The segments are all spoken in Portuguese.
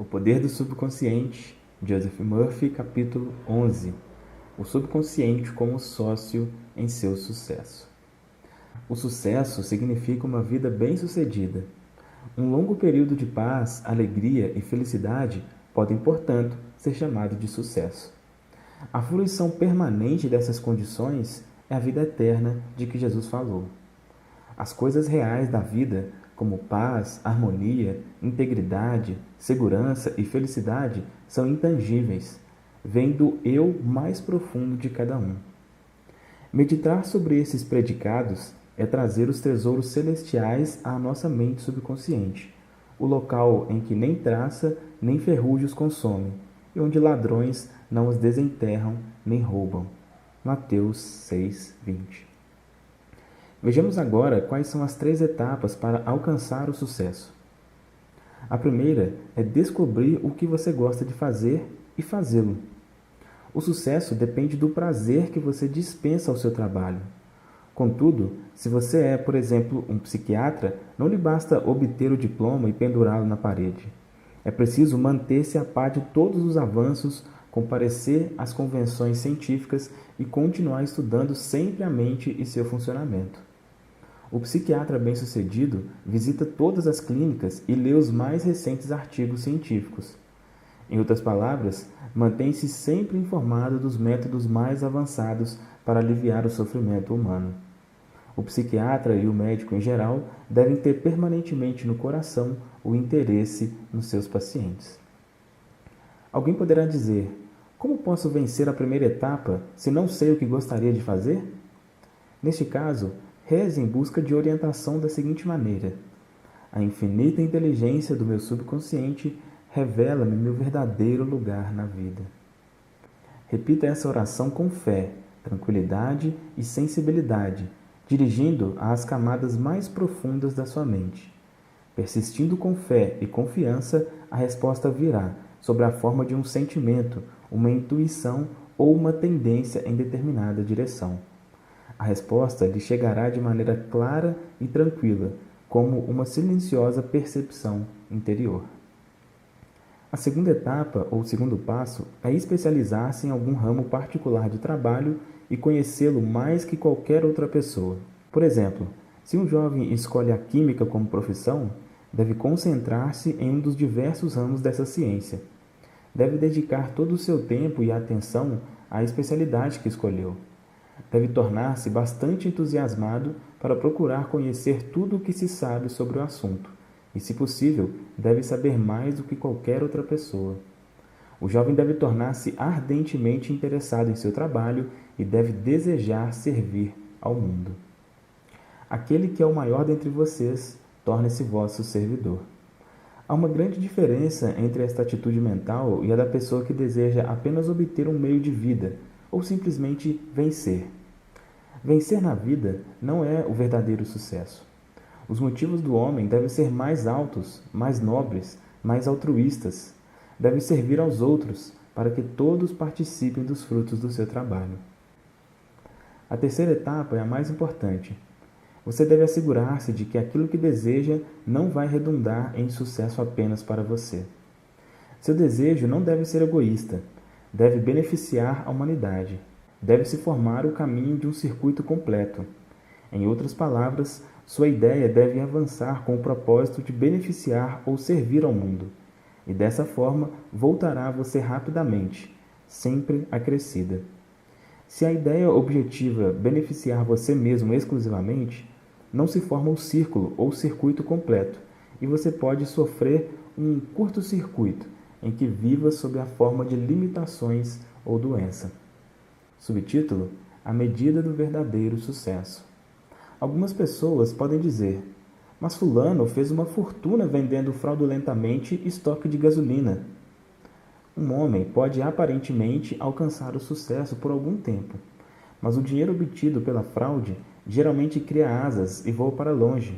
O Poder do Subconsciente, Joseph Murphy, capítulo 11. O subconsciente como sócio em seu sucesso. O sucesso significa uma vida bem-sucedida. Um longo período de paz, alegria e felicidade podem, portanto, ser chamado de sucesso. A fruição permanente dessas condições é a vida eterna de que Jesus falou. As coisas reais da vida, como paz, harmonia, integridade, segurança e felicidade, são intangíveis, vêm do eu mais profundo de cada um. Meditar sobre esses predicados é trazer os tesouros celestiais à nossa mente subconsciente, o local em que nem traça nem ferrugem os consomem, e onde ladrões não os desenterram nem roubam. Mateus 6:20. Vejamos agora quais são as 3 etapas para alcançar o sucesso. A primeira é descobrir o que você gosta de fazer e fazê-lo. O sucesso depende do prazer que você dispensa ao seu trabalho. Contudo, se você é, por exemplo, um psiquiatra, não lhe basta obter o diploma e pendurá-lo na parede. É preciso manter-se a par de todos os avanços, comparecer às convenções científicas e continuar estudando sempre a mente e seu funcionamento. O psiquiatra bem-sucedido visita todas as clínicas e lê os mais recentes artigos científicos. Em outras palavras, mantém-se sempre informado dos métodos mais avançados para aliviar o sofrimento humano. O psiquiatra e o médico em geral devem ter permanentemente no coração o interesse nos seus pacientes. Alguém poderá dizer: como posso vencer a primeira etapa se não sei o que gostaria de fazer? Neste caso, reze em busca de orientação da seguinte maneira: a infinita inteligência do meu subconsciente revela-me meu verdadeiro lugar na vida. Repita essa oração com fé, tranquilidade e sensibilidade, dirigindo às camadas mais profundas da sua mente. Persistindo com fé e confiança, a resposta virá sob a forma de um sentimento, uma intuição ou uma tendência em determinada direção. A resposta lhe chegará de maneira clara e tranquila, como uma silenciosa percepção interior. A segunda etapa, ou segundo passo, é especializar-se em algum ramo particular de trabalho e conhecê-lo mais que qualquer outra pessoa. Por exemplo, se um jovem escolhe a química como profissão, deve concentrar-se em um dos diversos ramos dessa ciência. Deve dedicar todo o seu tempo e atenção à especialidade que escolheu. Deve tornar-se bastante entusiasmado para procurar conhecer tudo o que se sabe sobre o assunto, e, se possível, deve saber mais do que qualquer outra pessoa. O jovem deve tornar-se ardentemente interessado em seu trabalho e deve desejar servir ao mundo. Aquele que é o maior dentre vocês, torne-se vosso servidor. Há uma grande diferença entre esta atitude mental e a da pessoa que deseja apenas obter um meio de vida, ou simplesmente vencer. Vencer na vida não é o verdadeiro sucesso. Os motivos do homem devem ser mais altos, mais nobres, mais altruístas. Deve servir aos outros, para que todos participem dos frutos do seu trabalho. A terceira etapa é a mais importante. Você deve assegurar-se de que aquilo que deseja não vai redundar em sucesso apenas para você. Seu desejo não deve ser egoísta, deve beneficiar a humanidade, deve se formar o caminho de um circuito completo. Em outras palavras, sua ideia deve avançar com o propósito de beneficiar ou servir ao mundo, e dessa forma voltará a você rapidamente, sempre acrescida. Se a ideia objetiva beneficiar você mesmo exclusivamente, não se forma o círculo ou circuito completo, e você pode sofrer um curto-circuito em que viva sob a forma de limitações ou doença. Subtítulo: A medida do verdadeiro sucesso. Algumas pessoas podem dizer: mas fulano fez uma fortuna vendendo fraudulentamente estoque de gasolina. Um homem pode aparentemente alcançar o sucesso por algum tempo, mas o dinheiro obtido pela fraude geralmente cria asas e voa para longe.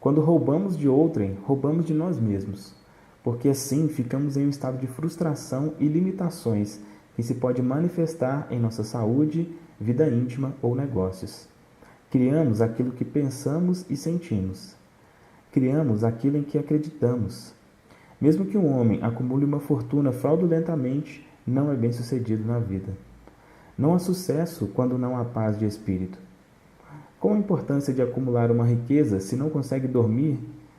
Quando roubamos de outrem, roubamos de nós mesmos, porque assim ficamos em um estado de frustração e limitações que se pode manifestar em nossa saúde, vida íntima ou negócios. Criamos aquilo que pensamos e sentimos. Criamos aquilo em que acreditamos. Mesmo que um homem acumule uma fortuna fraudulentamente, não é bem-sucedido na vida. Não há sucesso quando não há paz de espírito. Qual a importância de acumular uma riqueza se não consegue dormir,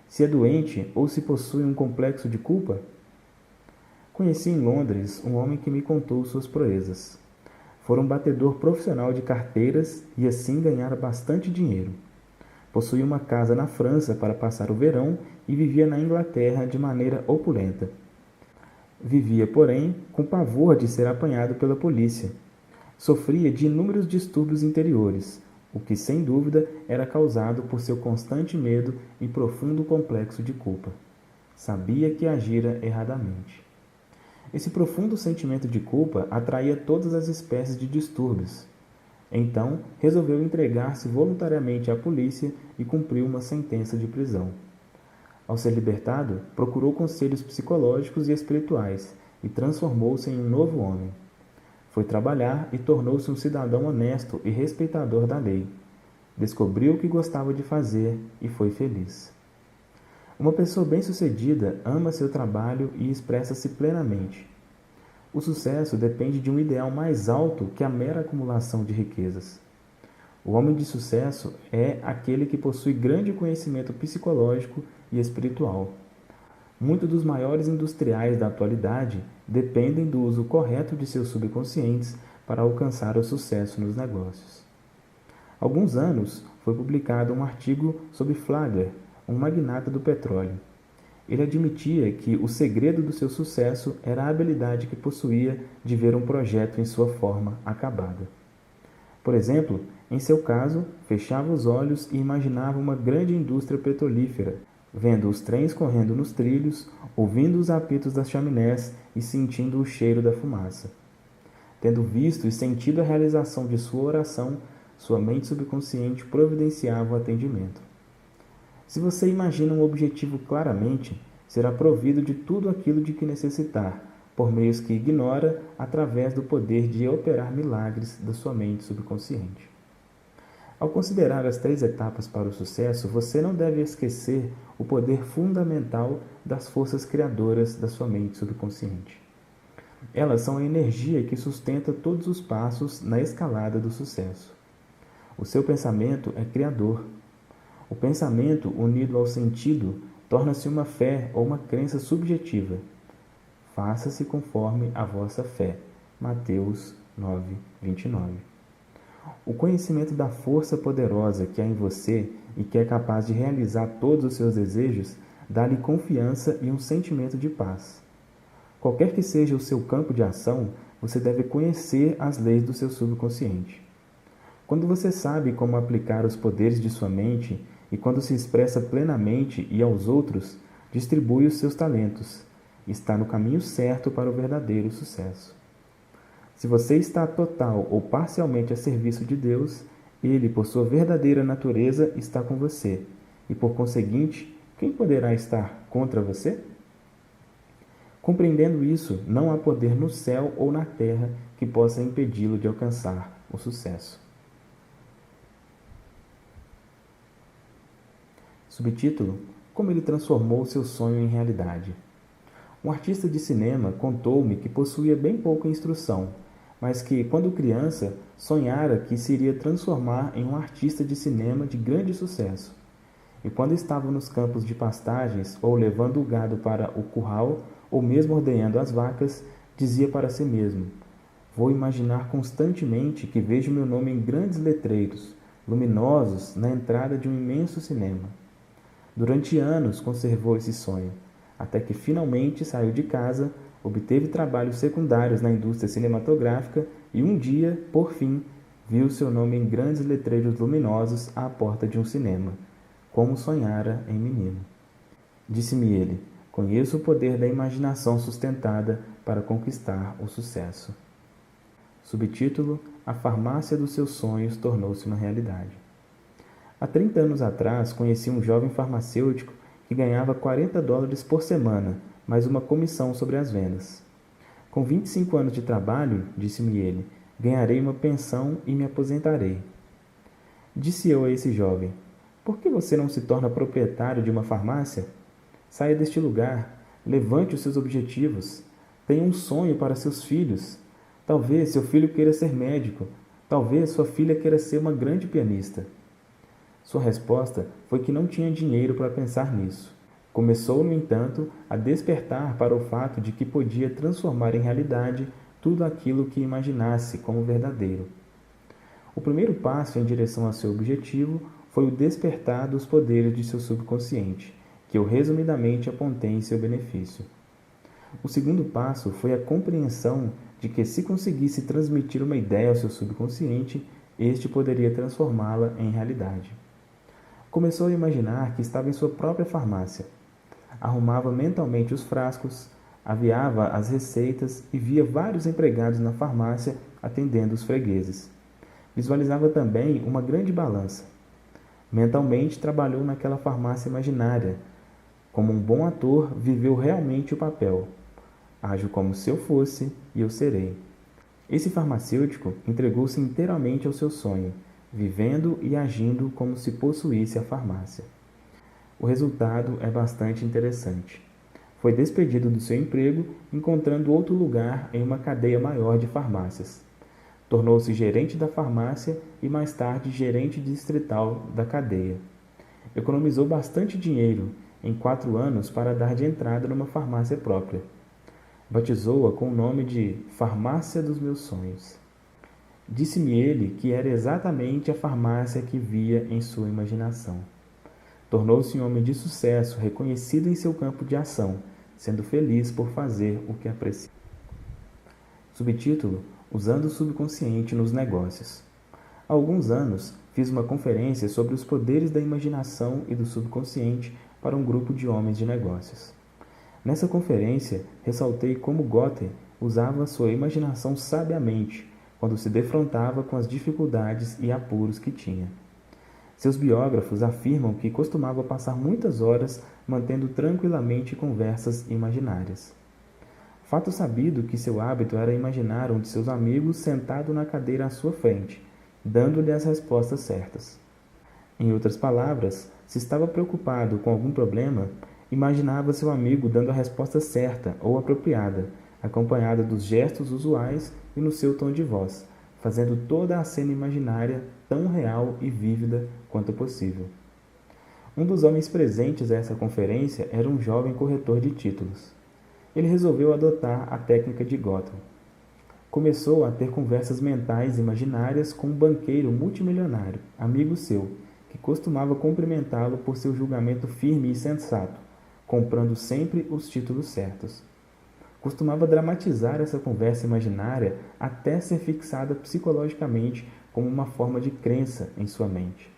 se é doente ou se possui um complexo de culpa? Conheci em Londres um homem que me contou suas proezas. Fora um batedor profissional de carteiras e assim ganhara bastante dinheiro. Possuía uma casa na França para passar o verão e vivia na Inglaterra de maneira opulenta. Vivia, porém, com pavor de ser apanhado pela polícia. Sofria de inúmeros distúrbios interiores, o que sem dúvida era causado por seu constante medo e profundo complexo de culpa. Sabia que agira erradamente. Esse profundo sentimento de culpa atraía todas as espécies de distúrbios. Então, resolveu entregar-se voluntariamente à polícia e cumpriu uma sentença de prisão. Ao ser libertado, procurou conselhos psicológicos e espirituais e transformou-se em um novo homem. Foi trabalhar e tornou-se um cidadão honesto e respeitador da lei. Descobriu o que gostava de fazer e foi feliz. Uma pessoa bem-sucedida ama seu trabalho e expressa-se plenamente. O sucesso depende de um ideal mais alto que a mera acumulação de riquezas. O homem de sucesso é aquele que possui grande conhecimento psicológico e espiritual. Muitos dos maiores industriais da atualidade dependem do uso correto de seus subconscientes para alcançar o sucesso nos negócios. Há alguns anos foi publicado um artigo sobre Flagler, um magnata do petróleo. Ele admitia que o segredo do seu sucesso era a habilidade que possuía de ver um projeto em sua forma acabada. Por exemplo, em seu caso, fechava os olhos e imaginava uma grande indústria petrolífera, vendo os trens correndo nos trilhos, ouvindo os apitos das chaminés e sentindo o cheiro da fumaça. Tendo visto e sentido a realização de sua oração, sua mente subconsciente providenciava o atendimento. Se você imagina um objetivo claramente, será provido de tudo aquilo de que necessitar, por meios que ignora, através do poder de operar milagres da sua mente subconsciente. Ao considerar as 3 etapas para o sucesso, você não deve esquecer o poder fundamental das forças criadoras da sua mente subconsciente. Elas são a energia que sustenta todos os passos na escalada do sucesso. O seu pensamento é criador. O pensamento, unido ao sentido, torna-se uma fé ou uma crença subjetiva. Faça-se conforme a vossa fé. Mateus 9:29. O conhecimento da força poderosa que há em você e que é capaz de realizar todos os seus desejos dá-lhe confiança e um sentimento de paz. Qualquer que seja o seu campo de ação, você deve conhecer as leis do seu subconsciente. Quando você sabe como aplicar os poderes de sua mente e quando se expressa plenamente e aos outros, distribui os seus talentos. Está no caminho certo para o verdadeiro sucesso. Se você está total ou parcialmente a serviço de Deus, Ele, por sua verdadeira natureza, está com você. E, por conseguinte, quem poderá estar contra você? Compreendendo isso, não há poder no céu ou na terra que possa impedi-lo de alcançar o sucesso. Subtítulo: Como ele transformou seu sonho em realidade. Um artista de cinema contou-me que possuía bem pouca instrução, mas que, quando criança, sonhara que se iria transformar em um artista de cinema de grande sucesso. E quando estava nos campos de pastagens, ou levando o gado para o curral, ou mesmo ordenhando as vacas, dizia para si mesmo: vou imaginar constantemente que vejo meu nome em grandes letreiros, luminosos, na entrada de um imenso cinema. Durante anos conservou esse sonho, até que finalmente saiu de casa, obteve trabalhos secundários na indústria cinematográfica e um dia, por fim, viu seu nome em grandes letreiros luminosos à porta de um cinema, como sonhara em menino. Disse-me ele: conheço o poder da imaginação sustentada para conquistar o sucesso. Subtítulo: A farmácia dos seus sonhos tornou-se uma realidade. Há 30 anos atrás, conheci um jovem farmacêutico que ganhava $40 por semana, mais uma comissão sobre as vendas. Com 25 anos de trabalho, disse-me ele, ganharei uma pensão e me aposentarei. Disse eu a esse jovem: por que você não se torna proprietário de uma farmácia? Saia deste lugar, Levante os seus objetivos. Tenha um sonho para seus filhos. Talvez seu filho queira ser médico. Talvez sua filha queira ser uma grande pianista. Sua resposta foi que não tinha dinheiro para pensar nisso. Começou, no entanto, a despertar para o fato de que podia transformar em realidade tudo aquilo que imaginasse como verdadeiro. O primeiro passo em direção a seu objetivo foi o despertar dos poderes de seu subconsciente, que eu resumidamente apontei em seu benefício. O segundo passo foi a compreensão de que, se conseguisse transmitir uma ideia ao seu subconsciente, este poderia transformá-la em realidade. Começou a imaginar que estava em sua própria farmácia. Arrumava mentalmente os frascos, aviava as receitas e via vários empregados na farmácia atendendo os fregueses. Visualizava também uma grande balança. Mentalmente trabalhou naquela farmácia imaginária. Como um bom ator, viveu realmente o papel. Ajo como se eu fosse e eu serei. Esse farmacêutico entregou-se inteiramente ao seu sonho, vivendo e agindo como se possuísse a farmácia. O resultado é bastante interessante. Foi despedido do seu emprego, encontrando outro lugar em uma cadeia maior de farmácias. Tornou-se gerente da farmácia e mais tarde gerente distrital da cadeia. Economizou bastante dinheiro em 4 anos para dar de entrada numa farmácia própria. Batizou-a com o nome de Farmácia dos Meus Sonhos. Disse-me ele que era exatamente a farmácia que via em sua imaginação. Tornou-se um homem de sucesso, reconhecido em seu campo de ação, sendo feliz por fazer o que aprecia. Subtítulo: Usando o subconsciente nos negócios. Há alguns anos, fiz uma conferência sobre os poderes da imaginação e do subconsciente para um grupo de homens de negócios. Nessa conferência, ressaltei como Goethe usava sua imaginação sabiamente quando se defrontava com as dificuldades e apuros que tinha. Seus biógrafos afirmam que costumava passar muitas horas mantendo tranquilamente conversas imaginárias. Fato sabido que seu hábito era imaginar um de seus amigos sentado na cadeira à sua frente, dando-lhe as respostas certas. Em outras palavras, se estava preocupado com algum problema, imaginava seu amigo dando a resposta certa ou apropriada, acompanhada dos gestos usuais e no seu tom de voz, fazendo toda a cena imaginária tão real e vívida quanto possível. Um dos homens presentes a essa conferência era um jovem corretor de títulos. Ele resolveu adotar a técnica de Gotham. Começou a ter conversas mentais imaginárias com um banqueiro multimilionário, amigo seu, que costumava cumprimentá-lo por seu julgamento firme e sensato, comprando sempre os títulos certos. Costumava dramatizar essa conversa imaginária até ser fixada psicologicamente como uma forma de crença em sua mente.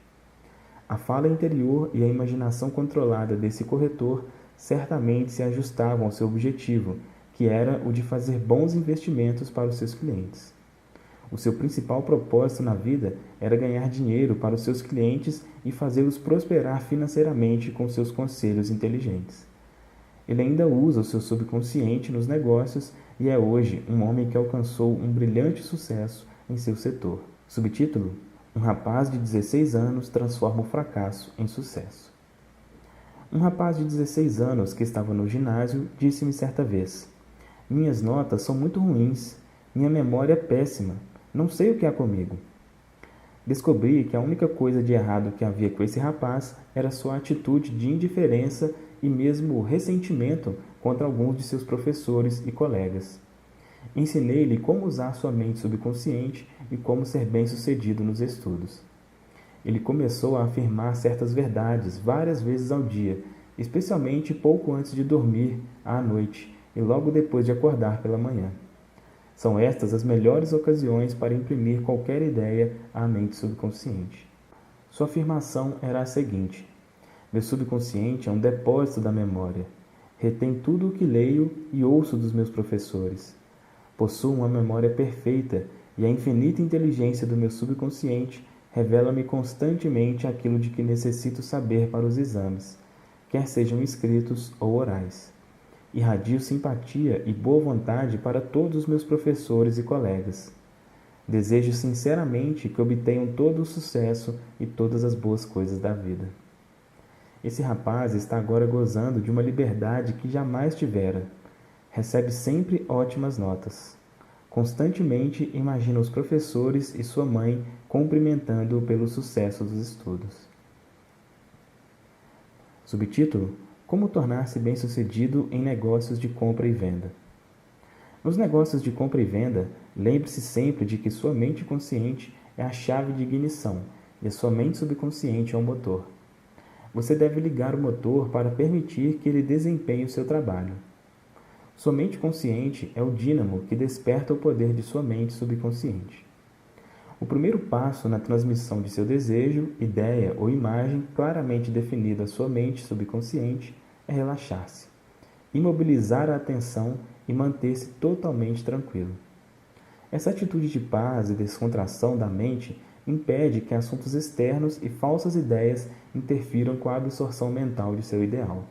A fala interior e a imaginação controlada desse corretor certamente se ajustavam ao seu objetivo, que era o de fazer bons investimentos para os seus clientes. O seu principal propósito na vida era ganhar dinheiro para os seus clientes e fazê-los prosperar financeiramente com seus conselhos inteligentes. Ele ainda usa o seu subconsciente nos negócios e é hoje um homem que alcançou um brilhante sucesso em seu setor. Subtítulo: Um rapaz de 16 anos transforma o fracasso em sucesso. Um rapaz de 16 anos que estava no ginásio disse-me certa vez: Minhas notas são muito ruins, minha memória é péssima, não sei o que há comigo. Descobri que a única coisa de errado que havia com esse rapaz era sua atitude de indiferença e mesmo ressentimento contra alguns de seus professores e colegas. Ensinei-lhe como usar sua mente subconsciente e como ser bem-sucedido nos estudos. Ele começou a afirmar certas verdades várias vezes ao dia, especialmente pouco antes de dormir à noite e logo depois de acordar pela manhã. São estas as melhores ocasiões para imprimir qualquer ideia à mente subconsciente. Sua afirmação era a seguinte: meu subconsciente é um depósito da memória. Retém tudo o que leio e ouço dos meus professores. Possuo uma memória perfeita e a infinita inteligência do meu subconsciente revela-me constantemente aquilo de que necessito saber para os exames, quer sejam escritos ou orais. Irradio simpatia e boa vontade para todos os meus professores e colegas. Desejo sinceramente que obtenham todo o sucesso e todas as boas coisas da vida. Esse rapaz está agora gozando de uma liberdade que jamais tivera. Recebe sempre ótimas notas. Constantemente imagina os professores e sua mãe cumprimentando-o pelo sucesso dos estudos. Subtítulo: Como tornar-se bem-sucedido em negócios de compra e venda. Nos negócios de compra e venda, lembre-se sempre de que sua mente consciente é a chave de ignição e a sua mente subconsciente é o motor. Você deve ligar o motor para permitir que ele desempenhe o seu trabalho. Sua mente consciente é o dínamo que desperta o poder de sua mente subconsciente. O primeiro passo na transmissão de seu desejo, ideia ou imagem claramente definido à sua mente subconsciente é relaxar-se, imobilizar a atenção e manter-se totalmente tranquilo. Essa atitude de paz e descontração da mente impede que assuntos externos e falsas ideias interfiram com a absorção mental de seu ideal.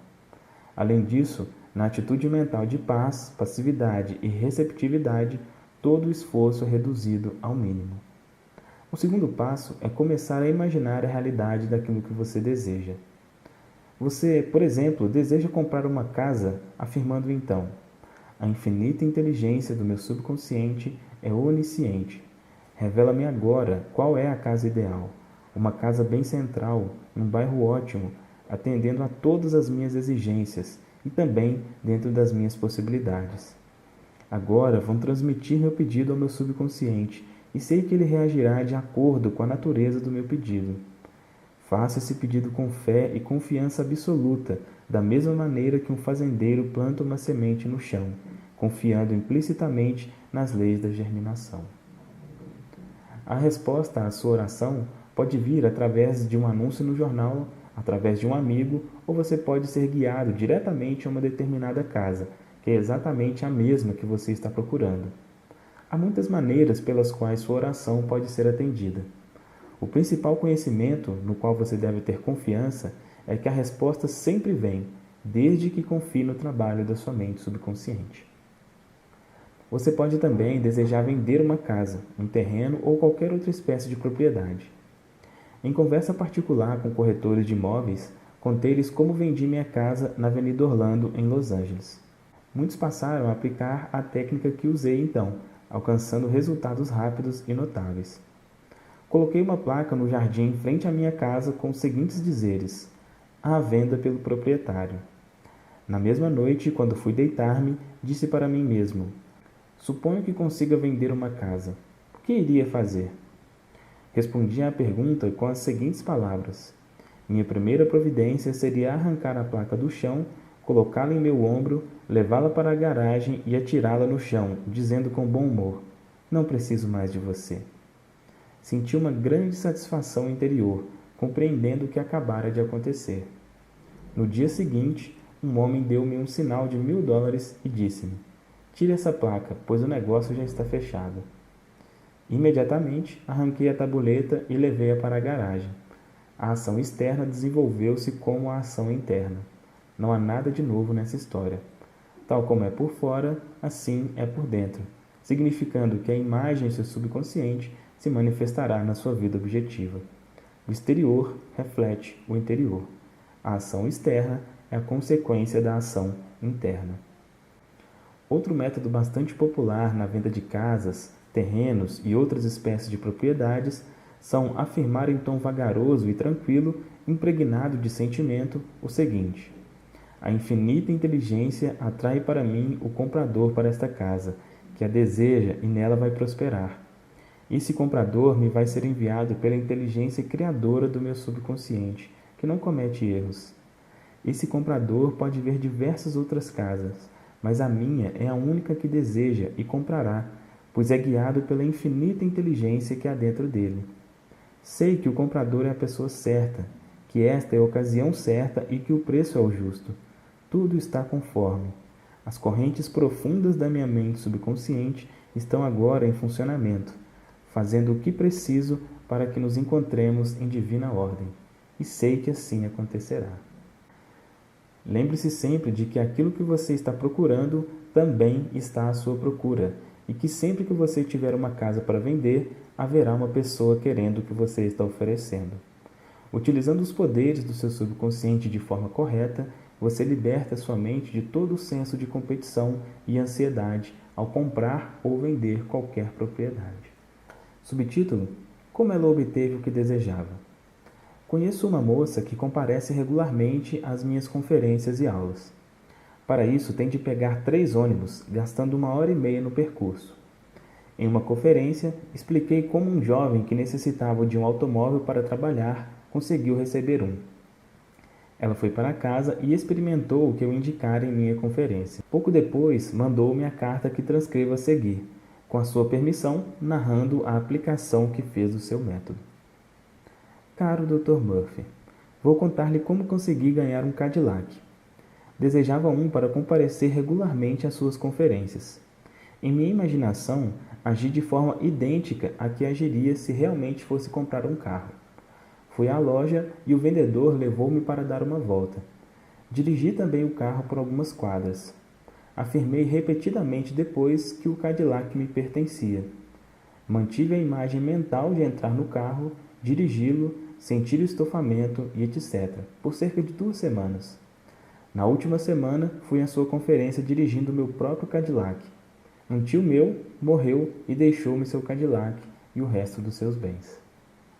Além disso, na atitude mental de paz, passividade e receptividade, todo o esforço é reduzido ao mínimo. O segundo passo é começar a imaginar a realidade daquilo que você deseja. Você, por exemplo, deseja comprar uma casa, afirmando então: a infinita inteligência do meu subconsciente é onisciente. Revela-me agora qual é a casa ideal. Uma casa bem central, num bairro ótimo, atendendo a todas as minhas exigências e também dentro das minhas possibilidades. Agora vou transmitir meu pedido ao meu subconsciente e sei que ele reagirá de acordo com a natureza do meu pedido. Faça esse pedido com fé e confiança absoluta, da mesma maneira que um fazendeiro planta uma semente no chão, confiando implicitamente nas leis da germinação. A resposta à sua oração pode vir através de um anúncio no jornal, através de um amigo, ou você pode ser guiado diretamente a uma determinada casa, que é exatamente a mesma que você está procurando. Há muitas maneiras pelas quais sua oração pode ser atendida. O principal conhecimento no qual você deve ter confiança é que a resposta sempre vem, desde que confie no trabalho da sua mente subconsciente. Você pode também desejar vender uma casa, um terreno ou qualquer outra espécie de propriedade. Em conversa particular com corretores de imóveis, contei-lhes como vendi minha casa na Avenida Orlando, em Los Angeles. Muitos passaram a aplicar a técnica que usei então, alcançando resultados rápidos e notáveis. Coloquei uma placa no jardim em frente à minha casa com os seguintes dizeres: à venda pelo proprietário. Na mesma noite, quando fui deitar-me, disse para mim mesmo: suponho que consiga vender uma casa. O que iria fazer? Respondi à pergunta com as seguintes palavras: minha primeira providência seria arrancar a placa do chão, colocá-la em meu ombro, levá-la para a garagem e atirá-la no chão, dizendo com bom humor: não preciso mais de você. Senti uma grande satisfação interior, compreendendo o que acabara de acontecer. No dia seguinte, um homem deu-me um sinal de $1.000 e disse-me: tire essa placa, pois o negócio já está fechado. Imediatamente, arranquei a tabuleta e levei-a para a garagem. A ação externa desenvolveu-se como a ação interna. Não há nada de novo nessa história. Tal como é por fora, assim é por dentro, significando que a imagem em seu subconsciente se manifestará na sua vida objetiva. O exterior reflete o interior. A ação externa é a consequência da ação interna. Outro método bastante popular na venda de casas, terrenos e outras espécies de propriedades são afirmar em tom vagaroso e tranquilo, impregnado de sentimento, o seguinte: a infinita inteligência atrai para mim o comprador para esta casa, que a deseja e nela vai prosperar. Esse comprador me vai ser enviado pela inteligência criadora do meu subconsciente, que não comete erros. Esse comprador pode ver diversas outras casas, mas a minha é a única que deseja e comprará, pois é guiado pela infinita inteligência que há dentro dele. Sei que o comprador é a pessoa certa, que esta é a ocasião certa e que o preço é o justo. Tudo está conforme. As correntes profundas da minha mente subconsciente estão agora em funcionamento, fazendo o que preciso para que nos encontremos em divina ordem, e sei que assim acontecerá. Lembre-se sempre de que aquilo que você está procurando também está à sua procura, e que sempre que você tiver uma casa para vender, haverá uma pessoa querendo o que você está oferecendo. Utilizando os poderes do seu subconsciente de forma correta, você liberta sua mente de todo o senso de competição e ansiedade ao comprar ou vender qualquer propriedade. Subtítulo: Como ela obteve o que desejava. Conheço uma moça que comparece regularmente às minhas conferências e aulas. Para isso, tem de pegar 3 ônibus, gastando 1h30 no percurso. Em uma conferência, expliquei como um jovem que necessitava de um automóvel para trabalhar conseguiu receber um. Ela foi para casa e experimentou o que eu indicara em minha conferência. Pouco depois, mandou-me a carta que transcrevo a seguir, com a sua permissão, narrando a aplicação que fez do seu método. Caro Dr. Murphy, vou contar-lhe como consegui ganhar um Cadillac. Desejava um para comparecer regularmente às suas conferências. Em minha imaginação, agi de forma idêntica à que agiria se realmente fosse comprar um carro. Fui à loja e o vendedor levou-me para dar uma volta. Dirigi também o carro por algumas quadras. Afirmei repetidamente depois que o Cadillac me pertencia. Mantive a imagem mental de entrar no carro, dirigi-lo, sentir o estofamento e etc., por cerca de 2 semanas. Na última semana, fui à sua conferência dirigindo meu próprio Cadillac. Um tio meu morreu e deixou-me seu Cadillac e o resto dos seus bens.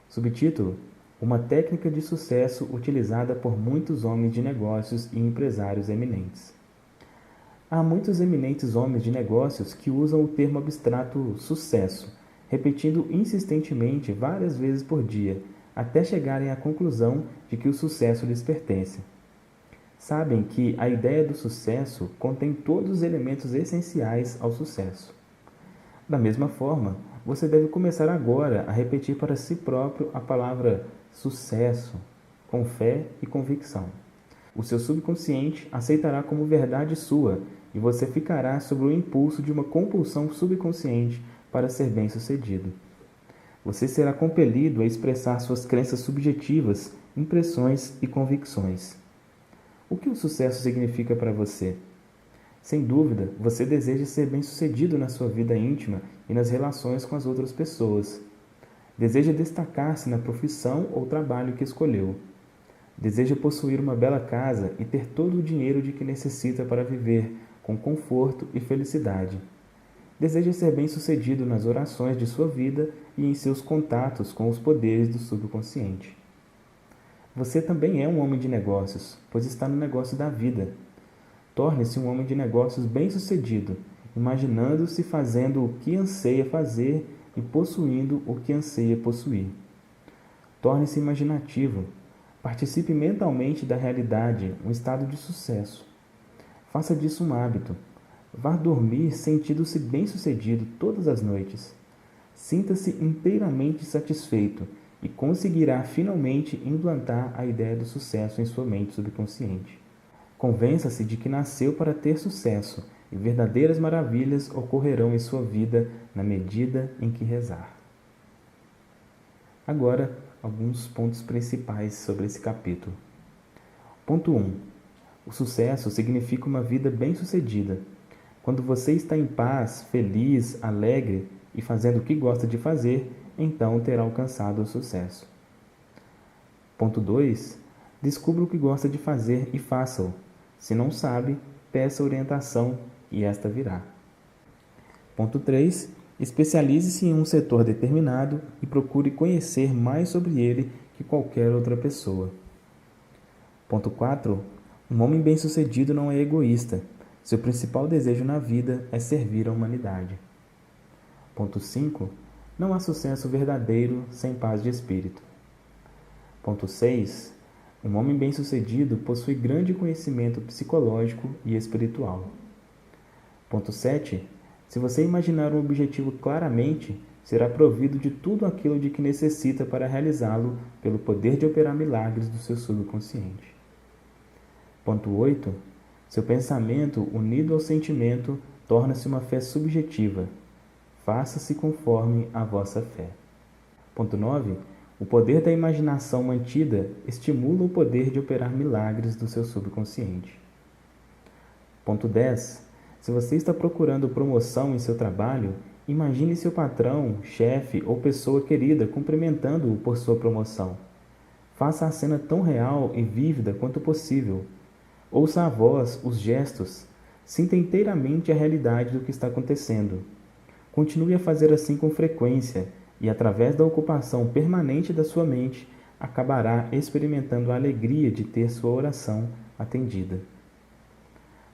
Subtítulo: Uma técnica de sucesso utilizada por muitos homens de negócios e empresários eminentes. Há muitos eminentes homens de negócios que usam o termo abstrato sucesso, repetindo insistentemente várias vezes por dia, até chegarem à conclusão de que o sucesso lhes pertence. Sabem que a ideia do sucesso contém todos os elementos essenciais ao sucesso. Da mesma forma, você deve começar agora a repetir para si próprio a palavra sucesso, com fé e convicção. O seu subconsciente aceitará como verdade sua e você ficará sob o impulso de uma compulsão subconsciente para ser bem-sucedido. Você será compelido a expressar suas crenças subjetivas, impressões e convicções. O que o sucesso significa para você? Sem dúvida, você deseja ser bem-sucedido na sua vida íntima e nas relações com as outras pessoas. Deseja destacar-se na profissão ou trabalho que escolheu. Deseja possuir uma bela casa e ter todo o dinheiro de que necessita para viver, com conforto e felicidade. Deseja ser bem-sucedido nas orações de sua vida e em seus contatos com os poderes do subconsciente. Você também é um homem de negócios, pois está no negócio da vida. Torne-se um homem de negócios bem-sucedido, imaginando-se fazendo o que anseia fazer e possuindo o que anseia possuir. Torne-se imaginativo. Participe mentalmente da realidade, um estado de sucesso. Faça disso um hábito. Vá dormir sentindo-se bem-sucedido todas as noites. Sinta-se inteiramente satisfeito e conseguirá finalmente implantar a ideia do sucesso em sua mente subconsciente. Convença-se de que nasceu para ter sucesso e verdadeiras maravilhas ocorrerão em sua vida na medida em que rezar. Agora, alguns pontos principais sobre esse capítulo. Ponto 1. O sucesso significa uma vida bem-sucedida. Quando você está em paz, feliz, alegre e fazendo o que gosta de fazer, então terá alcançado o sucesso. Ponto 2. Descubra o que gosta de fazer e faça-o. Se não sabe, peça orientação e esta virá. Ponto 3. Especialize-se em um setor determinado e procure conhecer mais sobre ele que qualquer outra pessoa. Ponto 4. Um homem bem-sucedido não é egoísta. Seu principal desejo na vida é servir a humanidade. Ponto 5. Não há sucesso verdadeiro sem paz de espírito. Ponto 6. Um homem bem-sucedido possui grande conhecimento psicológico e espiritual. Ponto 7. Se você imaginar um objetivo claramente, será provido de tudo aquilo de que necessita para realizá-lo pelo poder de operar milagres do seu subconsciente. Ponto 8. Seu pensamento, unido ao sentimento, torna-se uma fé subjetiva. Faça-se conforme a vossa fé. Ponto 9. O poder da imaginação mantida estimula o poder de operar milagres do seu subconsciente. Ponto 10. Se você está procurando promoção em seu trabalho, imagine seu patrão, chefe ou pessoa querida cumprimentando-o por sua promoção. Faça a cena tão real e vívida quanto possível. Ouça a voz, os gestos. Sinta inteiramente a realidade do que está acontecendo. Continue a fazer assim com frequência e, através da ocupação permanente da sua mente, acabará experimentando a alegria de ter sua oração atendida.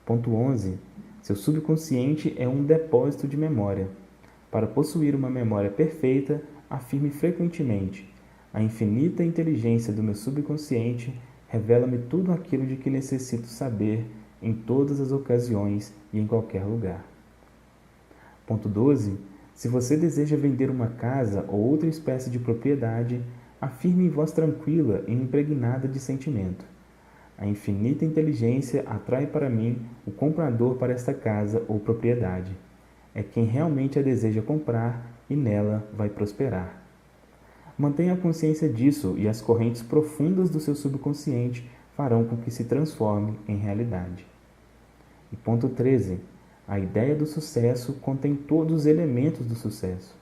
Ponto 11. Seu subconsciente é um depósito de memória. Para possuir uma memória perfeita, afirme frequentemente: a infinita inteligência do meu subconsciente revela-me tudo aquilo de que necessito saber em todas as ocasiões e em qualquer lugar. Ponto 12. Se você deseja vender uma casa ou outra espécie de propriedade, afirme em voz tranquila e impregnada de sentimento: a infinita inteligência atrai para mim o comprador para esta casa ou propriedade. É quem realmente a deseja comprar e nela vai prosperar. Mantenha a consciência disso e as correntes profundas do seu subconsciente farão com que se transforme em realidade. E ponto 13. A ideia do sucesso contém todos os elementos do sucesso.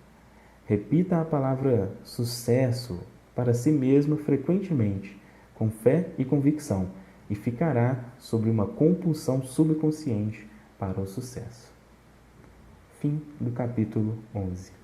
Repita a palavra sucesso para si mesmo frequentemente, com fé e convicção, e ficará sobre uma compulsão subconsciente para o sucesso. Fim do capítulo 11.